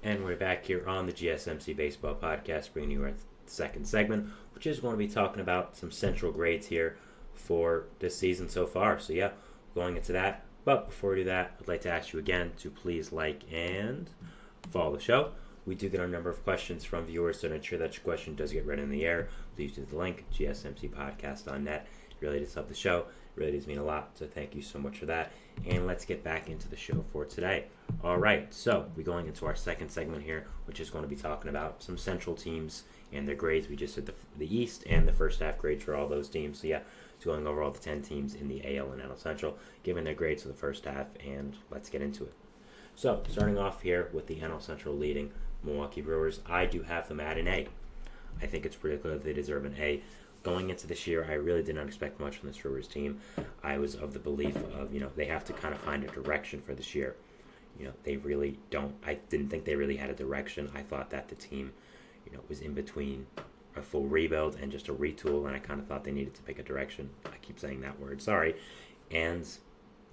And we're back here on the GSMC Baseball Podcast, bringing you our second segment, which is going to be talking about some central grades here for this season so far. So, yeah, going into that. But before we do that, I'd like to ask you again to please like and follow the show. We do get a number of questions from viewers, so to ensure that your question does get read in the air, please use the link, gsmcpodcast.net. It really does help the show. It really does mean a lot, so thank you so much for that. And let's get back into the show for today. All right, so we're going into our second segment here, which is going to be talking about some central teams and their grades. We just did the East and the first half grades for all those teams. So, yeah, it's going over all the 10 teams in the AL and NL Central, giving their grades for the first half, and let's get into it. So, starting off here with the NL Central leading Milwaukee Brewers, I do have them at an A. I think it's pretty clear they deserve an A. Going into this year, I really did not expect much from this Brewers team. I was of the belief of, they have to kind of find a direction for this year. They really don't. I didn't think they really had a direction. I thought that the team, was in between a full rebuild and just a retool, and I kind of thought they needed to pick a direction. I keep saying that word, sorry. And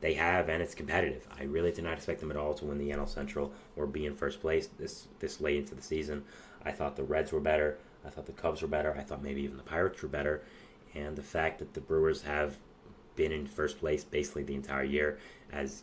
they have, and it's competitive. I really did not expect them at all to win the NL Central or be in first place this late into the season. I thought the Reds were better. I thought the Cubs were better. I thought maybe even the Pirates were better. And the fact that the Brewers have been in first place basically the entire year, as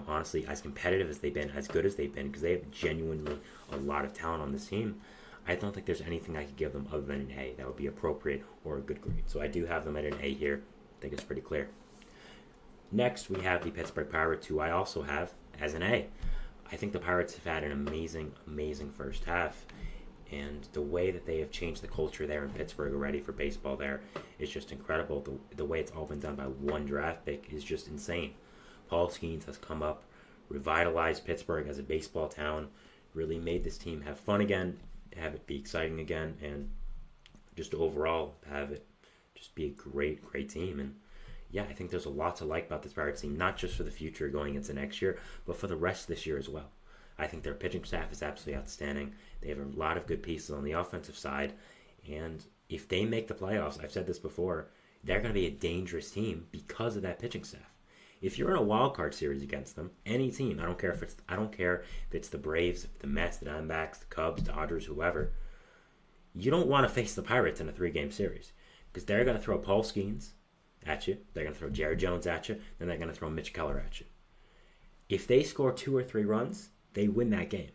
honestly, as competitive as they've been, as good as they've been, because they have genuinely a lot of talent on this team, I don't think there's anything I could give them other than an A that would be appropriate or a good grade. So I do have them at an A here. I think it's pretty clear. Next, we have the Pittsburgh Pirates, who I also have as an A. I think the Pirates have had an amazing, amazing first half. And the way that they have changed the culture there in Pittsburgh already for baseball there is just incredible. The way it's all been done by one draft pick is just insane. Paul Skeens has come up, revitalized Pittsburgh as a baseball town, really made this team have fun again, have it be exciting again, and just overall have it just be a great, great team. And yeah, I think there's a lot to like about this Pirates team, not just for the future going into next year, but for the rest of this year as well. I think their pitching staff is absolutely outstanding. They have a lot of good pieces on the offensive side. And if they make the playoffs, I've said this before, they're going to be a dangerous team because of that pitching staff. If you're in a wild card series against them, any team, I don't care if it's the Braves, the Mets, the Diamondbacks, the Cubs, Dodgers, whoever, you don't want to face the Pirates in a 3-game series because they're going to throw Paul Skeens at you, they're going to throw Jared Jones at you, then they're going to throw Mitch Keller at you. If they score 2 or 3 runs, they win that game.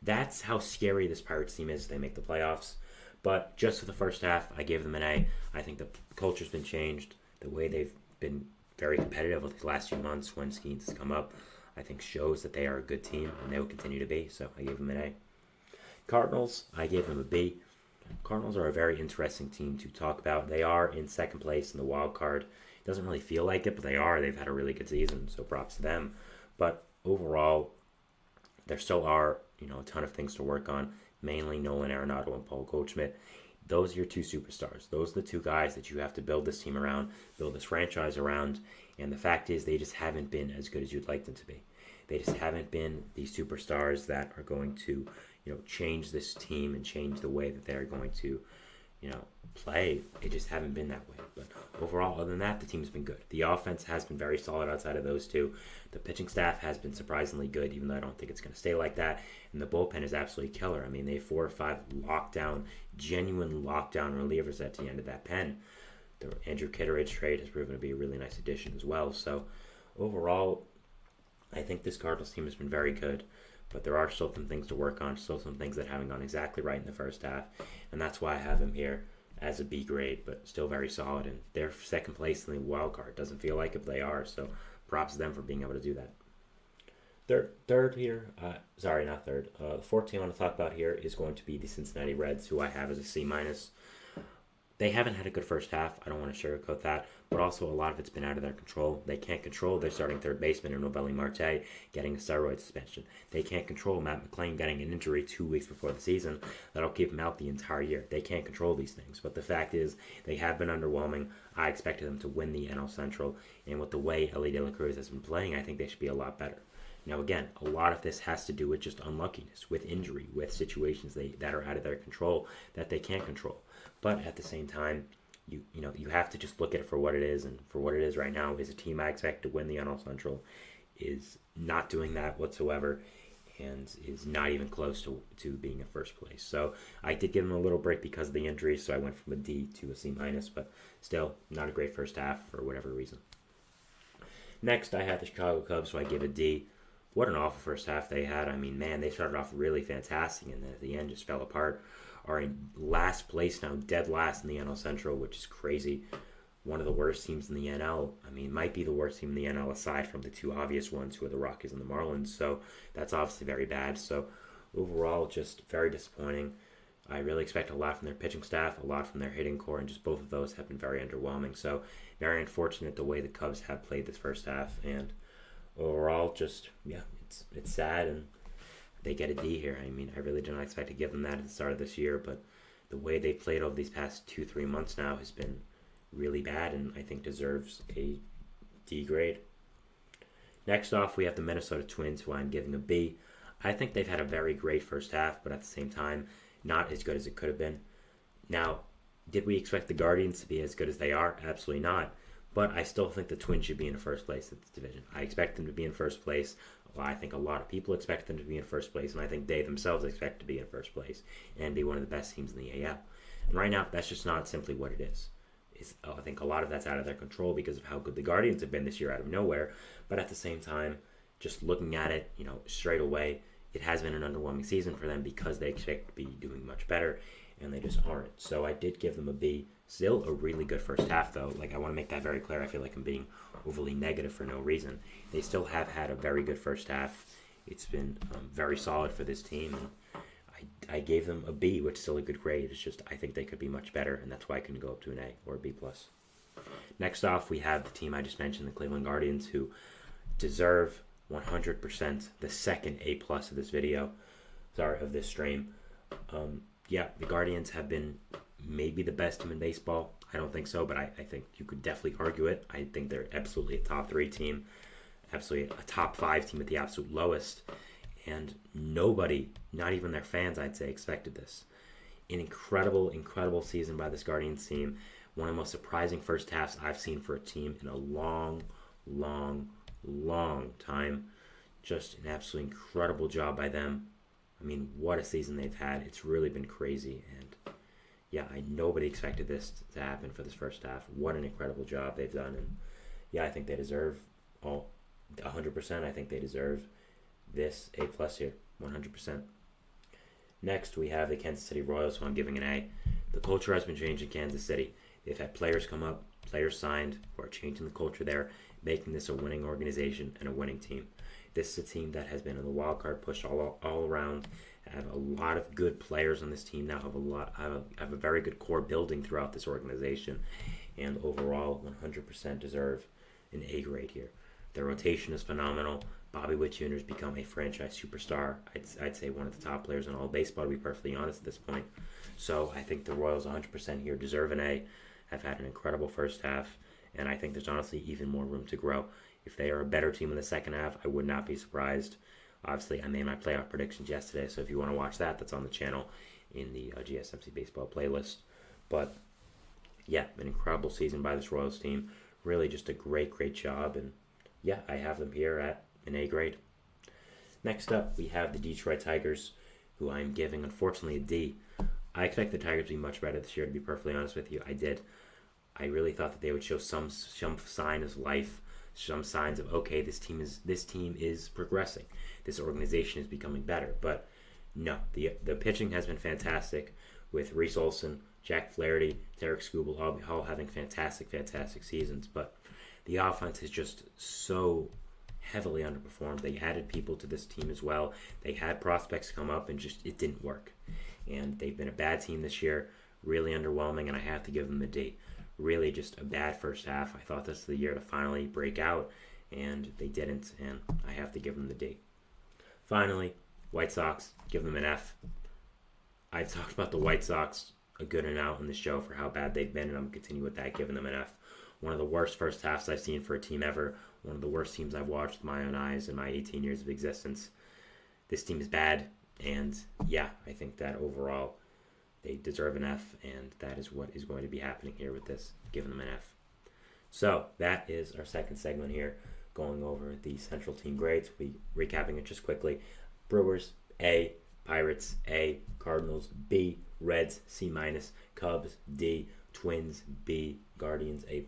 That's how scary this Pirates team is if they make the playoffs. But just for the first half, I gave them an A. I think the culture's been changed. The way they've been very competitive over the last few months when Skeens has come up, I think shows that they are a good team, and they will continue to be. So I gave them an A. Cardinals, I gave them a B. Cardinals are a very interesting team to talk about. They are in second place in the wild card. It doesn't really feel like it, but they are. They've had a really good season, so props to them. But overall, there still are, a ton of things to work on, mainly Nolan Arenado and Paul Goldschmidt. Those are your two superstars. Those are the two guys that you have to build this team around, build this franchise around, and the fact is they just haven't been as good as you'd like them to be. They just haven't been these superstars that are going to, change this team and change the way that they're going to, play. They just haven't been that way. But overall, other than that, the team's been good. The offense has been very solid outside of those two. The pitching staff has been surprisingly good, even though I don't think it's going to stay like that. And the bullpen is absolutely killer. I mean, they have 4 or 5 genuine lockdown relievers at the end of that pen. The Andrew Kitteridge trade has proven to be a really nice addition as well. So overall, I think this Cardinals team has been very good. But there are still some things to work on, still some things that haven't gone exactly right in the first half. And that's why I have them here as a B grade, but still very solid. And they're second place in the wild card. Doesn't feel like it, but they are. So props to them for being able to do that. Third here, not third. The fourth team I want to talk about here is going to be the Cincinnati Reds, who I have as a C-. They haven't had a good first half. I don't want to sugarcoat that, but also a lot of it's been out of their control. They can't control their starting third baseman, Novelli Marte, getting a steroid suspension. They can't control Matt McClain getting an injury 2 weeks before the season that'll keep him out the entire year. They can't control these things, but the fact is they have been underwhelming. I expected them to win the NL Central, and with the way Ellie De La Cruz has been playing, I think they should be a lot better. Now, again, a lot of this has to do with just unluckiness, with injury, with situations that are out of their control that they can't control. But at the same time, you have to just look at it for what it is, and for what it is right now is a team I expect to win the NL Central is not doing that whatsoever. and is not even close to being in first place. So I did give them a little break because of the injuries, so I went from a D to a C minus, but still not a great first half for whatever reason. Next, I had the Chicago Cubs, so I give a D. What an awful first half they had. I mean, man, they started off really fantastic, and then at the end just fell apart. Are in last place now, dead last in the NL Central, which is crazy. One of the worst teams in the NL. I mean, might be the worst team in the NL aside from the two obvious ones, who are the Rockies and the Marlins. So that's obviously very bad. So overall, just very disappointing. I really expect a lot from their pitching staff, a lot from their hitting core, and just both of those have been very underwhelming. So very unfortunate the way the Cubs have played this first half, and overall, just it's sad, and they get a D here. I mean, I really did not expect to give them that at the start of this year, but the way they played over these past 2-3 months now has been really bad, and I think deserves a D grade. Next off, we have the Minnesota Twins, who I'm giving a B. I think they've had a very great first half, but at the same time, not as good as it could have been. Now, did we expect the Guardians to be as good as they are? Absolutely not. But I still think the Twins should be in first place at this division. I expect them to be in first place. Well, I think a lot of people expect them to be in first place, and I think they themselves expect to be in first place and be one of the best teams in the AL. And right now, that's just not simply what it is. I think a lot of that's out of their control because of how good the Guardians have been this year out of nowhere. But at the same time, just looking at it, straight away, it has been an underwhelming season for them because they expect to be doing much better, and they just aren't. So I did give them a B. Still a really good first half, though. I want to make that very clear. I feel like I'm being overly negative for no reason. They still have had a very good first half. It's been very solid for this team, and I gave them a B, which is still a good grade. It's just I think they could be much better, and that's why I couldn't go up to an A or a B+. Next off, we have the team I just mentioned, the Cleveland Guardians, who deserve 100% the second A+ of this video. Of this stream. The Guardians have been maybe the best team in baseball. I don't think so, but I think you could definitely argue it. I think they're absolutely a top 3 team, absolutely a top 5 team at the absolute lowest. And nobody, not even their fans, I'd say, expected this. An incredible, incredible season by this Guardians team. One of the most surprising first halves I've seen for a team in a long, long, long time. Just an absolutely incredible job by them. I mean, what a season they've had. It's really been crazy. And nobody expected this to happen for this first half. What an incredible job they've done. And I think they deserve 100%. I think they deserve this A+ here, 100%. Next, we have the Kansas City Royals, who I'm giving an A. The culture has been changed in Kansas City. They've had players come up, players signed, who are changing the culture there, making this a winning organization and a winning team. This is a team that has been in the wild card push all around. Have a lot of good players on this team now. Have a very good core building throughout this organization, and overall, 100% deserve an A grade here. Their rotation is phenomenal. Bobby Witt Jr. has become a franchise superstar. I'd say one of the top players in all of baseball, to be perfectly honest at this point. So I think the Royals 100% here deserve an A. Have had an incredible first half, and I think there's honestly even more room to grow. If they are a better team in the second half, I would not be surprised. Obviously, I made my playoff predictions yesterday, so if you want to watch that, that's on the channel in the GSMC Baseball playlist. But an incredible season by this Royals team. Really just a great, great job, and I have them here at an A grade. Next up, we have the Detroit Tigers, who I'm giving, unfortunately, a D. I expect the Tigers to be much better this year, to be perfectly honest with you. I did. I really thought that they would show some sign of life, some signs of, okay, this team is progressing. This organization is becoming better. But no, the pitching has been fantastic with Reese Olson, Jack Flaherty, Derek Skubal, all having fantastic, fantastic seasons. But the offense is just so heavily underperformed. They added people to this team as well. They had prospects come up, and just it didn't work. And they've been a bad team this year, really underwhelming, and I have to give them a D. Really just a bad first half. I thought this was the year to finally break out, and they didn't, and I have to give them the D. Finally, White Sox, give them an F. I've talked about the White Sox a good amount in the show for how bad they've been, and I'm going to continue with that, giving them an F. One of the worst first halves I've seen for a team ever. One of the worst teams I've watched with my own eyes in my 18 years of existence. This team is bad, and I think that overall they deserve an F, and that is what is going to be happening here with this, giving them an F. So that is our second segment here, going over the central team grades. Recapping it just quickly. Brewers, A. Pirates, A. Cardinals, B. Reds, C-. Cubs, D. Twins, B. Guardians, A+.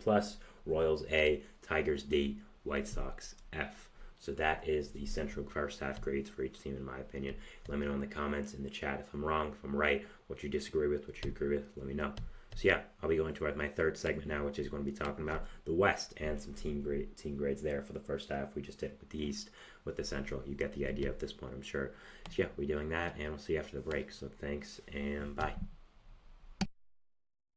Royals, A. Tigers, D. White Sox, F. So that is the Central first half grades for each team, in my opinion. Let me know in the comments, in the chat, if I'm wrong, if I'm right, what you disagree with, what you agree with. Let me know. So yeah, I'll be going to my third segment now, which is going to be talking about the West and some team grades there for the first half. We just did with the East, with the Central. You get the idea at this point, I'm sure. So yeah, we're doing that, and we'll see you after the break. So thanks, and bye.